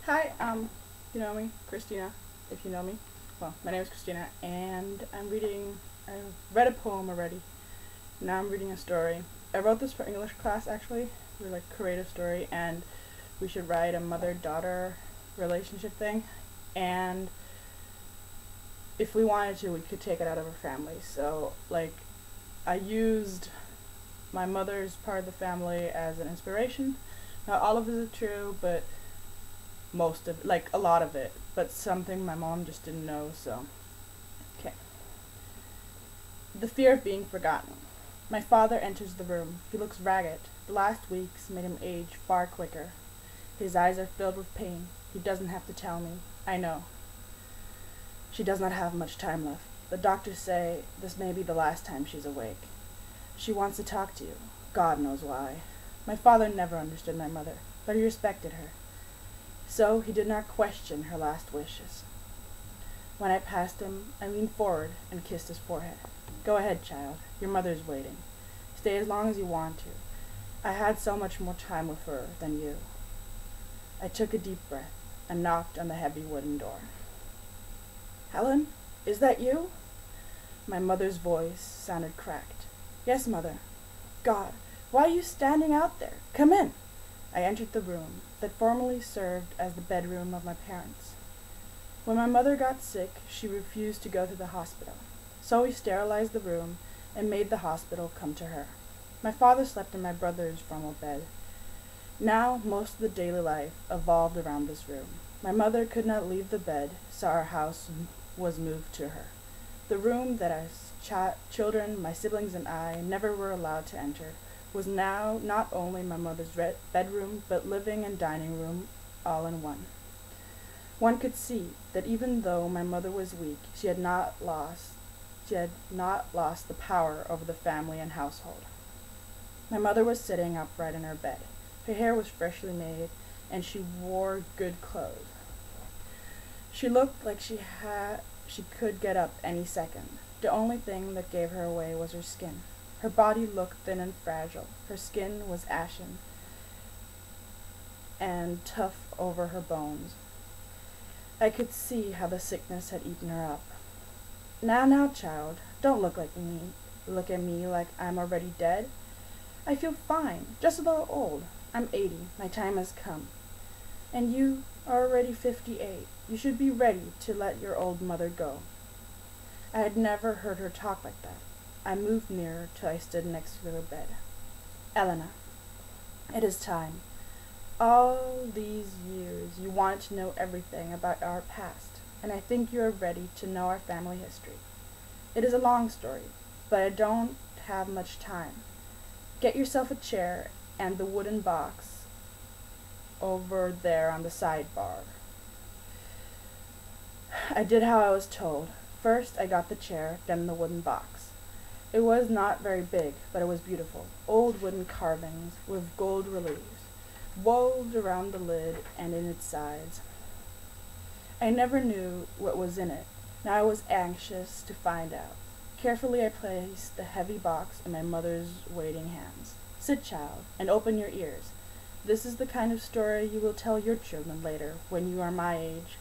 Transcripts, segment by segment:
Hi, you know me, Christina, if you know me. Well, my name is Christina, and I read a poem already. Now I'm reading a story. I wrote this for English class, actually. We're like creative story, and we should write a mother-daughter relationship thing. And if we wanted to, we could take it out of our family. So, like, I used my mother's part of the family as an inspiration. Not all of it is true, but most of, like, a lot of it, but something my mom just didn't know, so. Okay. The fear of being forgotten. My father enters the room. He looks ragged. The last weeks made him age far quicker. His eyes are filled with pain. He doesn't have to tell me. I know. She does not have much time left. The doctors say this may be the last time she's awake. She wants to talk to you. God knows why. My father never understood my mother, but he respected her. So he did not question her last wishes. When I passed him, I leaned forward and kissed his forehead. Go ahead, child. Your mother's waiting. Stay as long as you want to. I had so much more time with her than you. I took a deep breath and knocked on the heavy wooden door. Helen, is that you? My mother's voice sounded cracked. Yes, mother. God, why are you standing out there? Come in. I entered the room that formerly served as the bedroom of my parents. When my mother got sick, she refused to go to the hospital. So we sterilized the room and made the hospital come to her. My father slept in my brother's formal bed. Now, most of the daily life evolved around this room. My mother could not leave the bed, so our house was moved to her. The room that our children, my siblings and I, never were allowed to enter was now not only my mother's bedroom, but living and dining room all in one. One could see that even though my mother was weak, she had not lost the power over the family and household. My mother was sitting upright in her bed. Her hair was freshly made, and she wore good clothes. She looked like she could get up any second. The only thing that gave her away was her skin. Her body looked thin and fragile. Her skin was ashen and tough over her bones. I could see how the sickness had eaten her up. Now, child, don't look at me like I'm already dead. I feel fine, just a little old. I'm 80. My time has come. And you are already 58. You should be ready to let your old mother go. I had never heard her talk like that. I moved nearer till I stood next to her bed. Elena, it is time. All these years you wanted to know everything about our past, and I think you are ready to know our family history. It is a long story, but I don't have much time. Get yourself a chair and the wooden box over there on the sidebar. I did how I was told. First I got the chair, then the wooden box. It was not very big, but it was beautiful. Old wooden carvings with gold reliefs, wove around the lid and in its sides. I never knew what was in it. Now I was anxious to find out. Carefully I placed the heavy box in my mother's waiting hands. Sit, child, and open your ears. This is the kind of story you will tell your children later, when you are my age.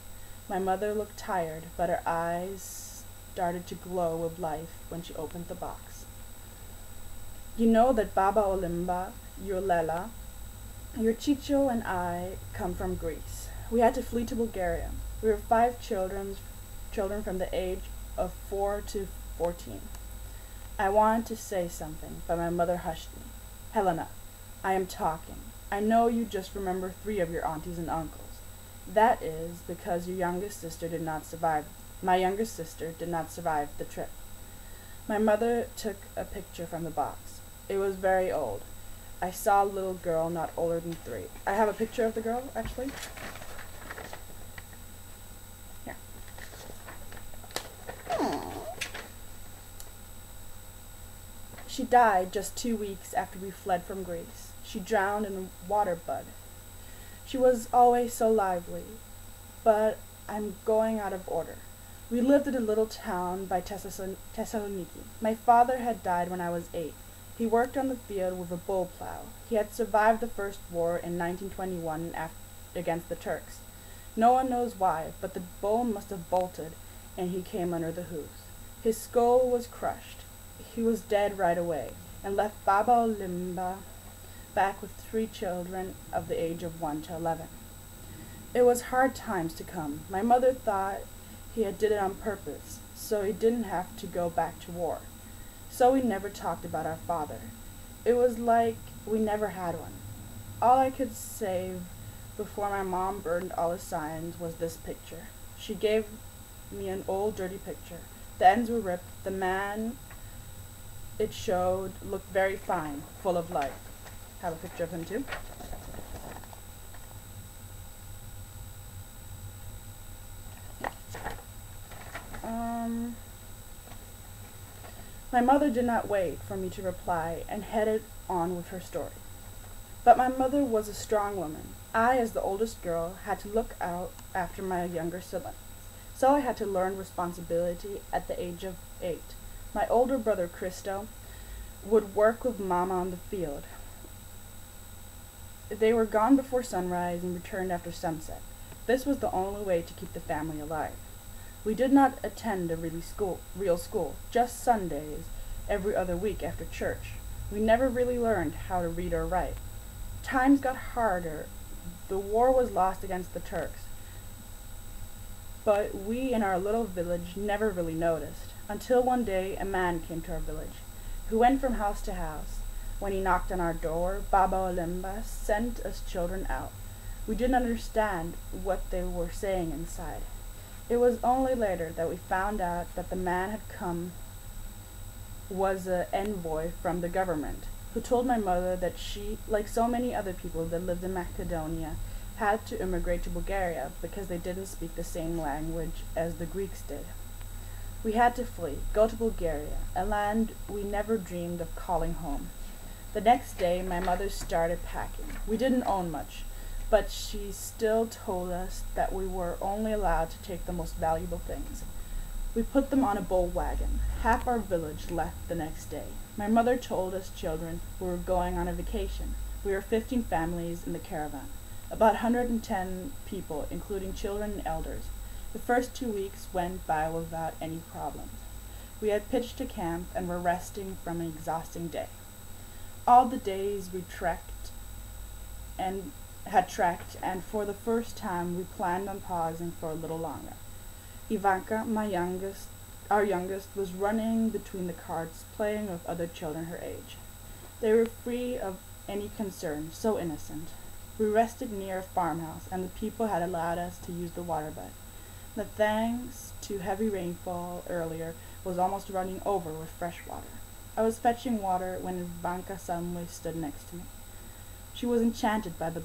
My mother looked tired, but her eyes started to glow with life when she opened the box. You know that Baba Olimba, your Lela, your Chicho, and I come from Greece. We had to flee to Bulgaria. We were 5 children from the age of 4 to 14. I wanted to say something, but my mother hushed me. Helena, I am talking. I know you just remember 3 of your aunties and uncles. That is because your youngest sister did not survive. My youngest sister did not survive the trip. My mother took a picture from the box. It was very old. I saw a little girl not older than 3. I have a picture of the girl, actually. Here. She died just 2 weeks after we fled from Greece. She drowned in a water bud. She was always so lively, but I'm going out of order. We lived in a little town by Thessaloniki. My father had died when I was 8. He worked on the field with a bull plow. He had survived the First War in 1921 against the Turks. No one knows why, but the bull must have bolted, and he came under the hooves. His skull was crushed. He was dead right away, and left Baba Limba back with 3 children of the age of 1 to 11. It was hard times to come. My mother thought he had did it on purpose, so he didn't have to go back to war. So we never talked about our father. It was like we never had one. All I could save before my mom burned all the signs was this picture. She gave me an old dirty picture. The ends were ripped. The man it showed looked very fine, full of life. Have a picture of him too. My mother did not wait for me to reply and headed on with her story. But my mother was a strong woman. I, as the oldest girl, had to look out after my younger siblings. So I had to learn responsibility at the age of 8. My older brother, Christo, would work with Mama on the field. They were gone before sunrise and returned after sunset. This was the only way to keep the family alive. We did not attend a real school, just Sundays every other week after church. We never really learned how to read or write. Times got harder. The war was lost against the Turks. But we in our little village never really noticed, until one day a man came to our village, who went from house to house. When he knocked on our door, Baba Olimba sent us children out. We didn't understand what they were saying inside. It was only later that we found out that the man had come was an envoy from the government, who told my mother that she, like so many other people that lived in Macedonia, had to immigrate to Bulgaria because they didn't speak the same language as the Greeks did. We had to flee, go to Bulgaria, a land we never dreamed of calling home. The next day, my mother started packing. We didn't own much, but she still told us that we were only allowed to take the most valuable things. We put them on a bull wagon. Half our village left the next day. My mother told us children we were going on a vacation. We were 15 families in the caravan, about 110 people, including children and elders. The first 2 weeks went by without any problems. We had pitched a camp and were resting from an exhausting day. All the days we had trekked, and for the first time we planned on pausing for a little longer. Ivanka, our youngest, was running between the carts, playing with other children her age. They were free of any concern, so innocent. We rested near a farmhouse, and the people had allowed us to use the water butt. The thanks to heavy rainfall earlier was almost running over with fresh water. I was fetching water when Ivanka suddenly stood next to me. She was enchanted by the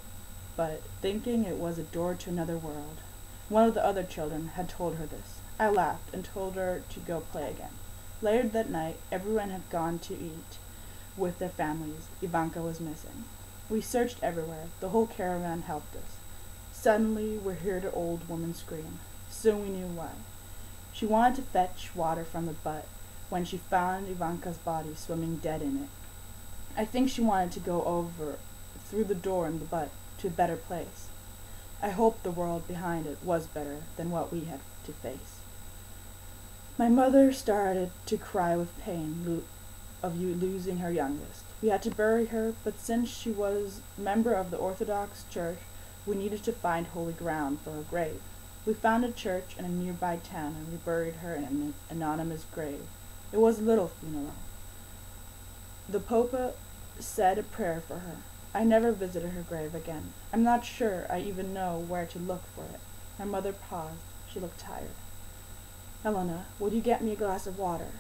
butt, thinking it was a door to another world. One of the other children had told her this. I laughed and told her to go play again. Later that night, everyone had gone to eat with their families. Ivanka was missing. We searched everywhere. The whole caravan helped us. Suddenly, we heard an old woman scream. Soon we knew why. She wanted to fetch water from the butt when she found Ivanka's body swimming dead in it. I think she wanted to go over through the door in the butt to a better place. I hoped the world behind it was better than what we had to face. My mother started to cry with pain of losing her youngest. We had to bury her, but since she was a member of the Orthodox Church, we needed to find holy ground for her grave. We found a church in a nearby town, and we buried her in an anonymous grave. It was a little funeral. The Pope said a prayer for her. I never visited her grave again. I'm not sure I even know where to look for it. My mother paused. She looked tired. Helena, would you get me a glass of water?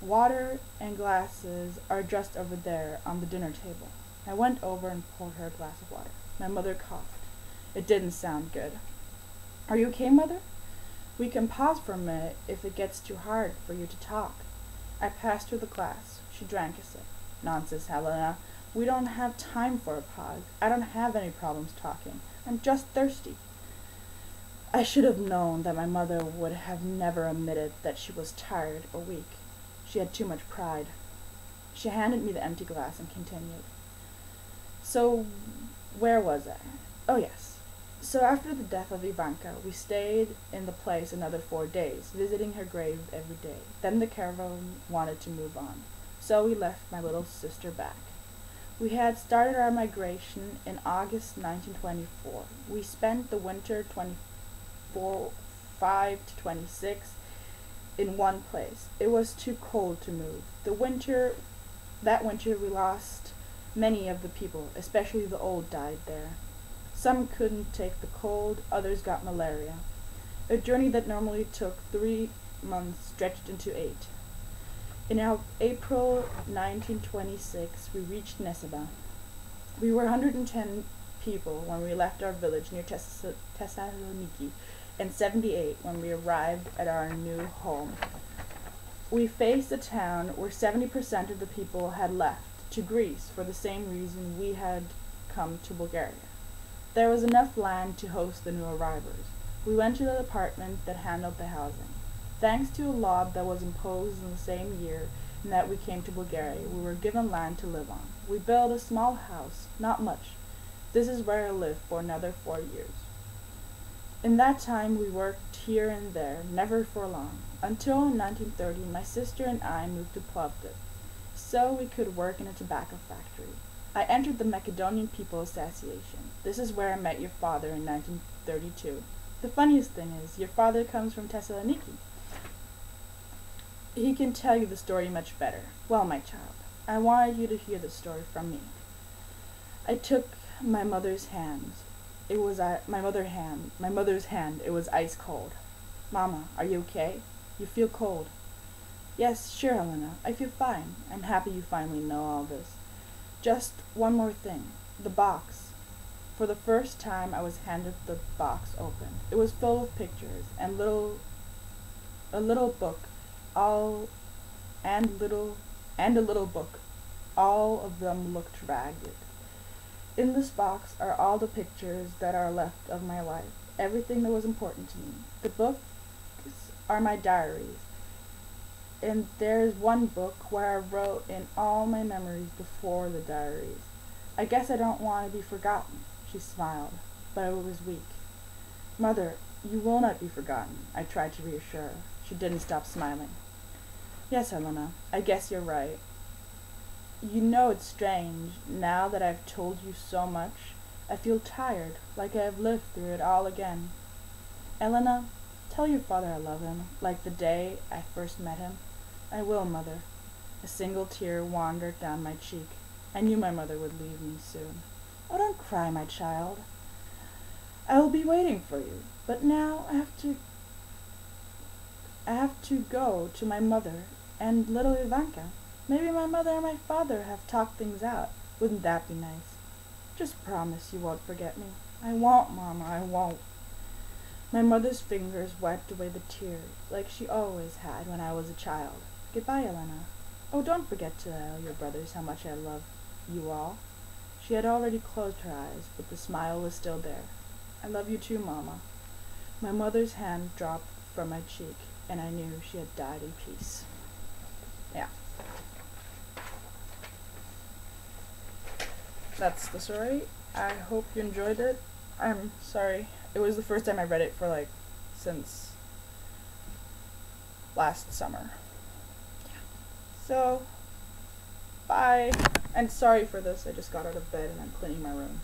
Water and glasses are just over there on the dinner table. I went over and poured her a glass of water. My mother coughed. It didn't sound good. Are you okay, Mother? We can pause for a minute if it gets too hard for you to talk. I passed her the glass. She drank a sip. Nonsense, Helena. We don't have time for a pause. I don't have any problems talking. I'm just thirsty. I should have known that my mother would have never admitted that she was tired or weak. She had too much pride. She handed me the empty glass and continued. So, where was I? Oh, yes. So after the death of Ivanka, we stayed in the place another 4 days, visiting her grave every day. Then the caravan wanted to move on, so we left my little sister back. We had started our migration in August 1924. We spent the winter 25 to 26 in one place. It was too cold to move. That winter we lost many of the people, especially the old died there. Some couldn't take the cold, others got malaria. A journey that normally took 3 months stretched into 8. In April 1926, we reached Neseba. We were 110 people when we left our village near Thessaloniki, and 78 when we arrived at our new home. We faced a town where 70% of the people had left to Greece for the same reason we had come to Bulgaria. There was enough land to host the new arrivals. We went to the department that handled the housing. Thanks to a law that was imposed in the same year that we came to Bulgaria, we were given land to live on. We built a small house, not much. This is where I lived for another 4 years. In that time we worked here and there, never for long. Until in 1930, my sister and I moved to Plovdiv, so we could work in a tobacco factory. I entered the Macedonian People Association. This is where I met your father in 1932. The funniest thing is, your father comes from Thessaloniki. He can tell you the story much better. Well, my child, I wanted you to hear the story from me. I took my mother's hand. It was my mother's hand. It was ice cold. Mama, are you okay? You feel cold. Yes, sure, Helena. I feel fine. I'm happy you finally know all this. Just one more thing. The box. For the first time, I was handed the box open. It was full of pictures and a little book. A little book. All of them looked ragged. In this box are all the pictures that are left of my life, everything that was important to me. The books are my diaries, and there's one book where I wrote in all my memories before the diaries. I guess I don't want to be forgotten, she smiled, but I was weak. Mother, you will not be forgotten, I tried to reassure her. She didn't stop smiling. Yes, Helena, I guess you're right. You know, it's strange, now that I've told you so much, I feel tired, like I have lived through it all again. Elena, tell your father I love him, like the day I first met him. I will, Mother. A single tear wandered down my cheek. I knew my mother would leave me soon. Oh, don't cry, my child. I will be waiting for you, but now I have to go to my mother and little Ivanka. Maybe my mother and my father have talked things out. Wouldn't that be nice? Just promise you won't forget me. I won't, Mama, I won't. My mother's fingers wiped away the tears, like she always had when I was a child. Goodbye, Elena. Oh, don't forget to tell your brothers how much I love you all. She had already closed her eyes, but the smile was still there. I love you too, Mama. My mother's hand dropped from my cheek, and I knew she had died in peace. Yeah. That's the story. I hope you enjoyed it. I'm sorry. It was the first time I read it for since last summer. Yeah. So, bye. And sorry for this. I just got out of bed and I'm cleaning my room.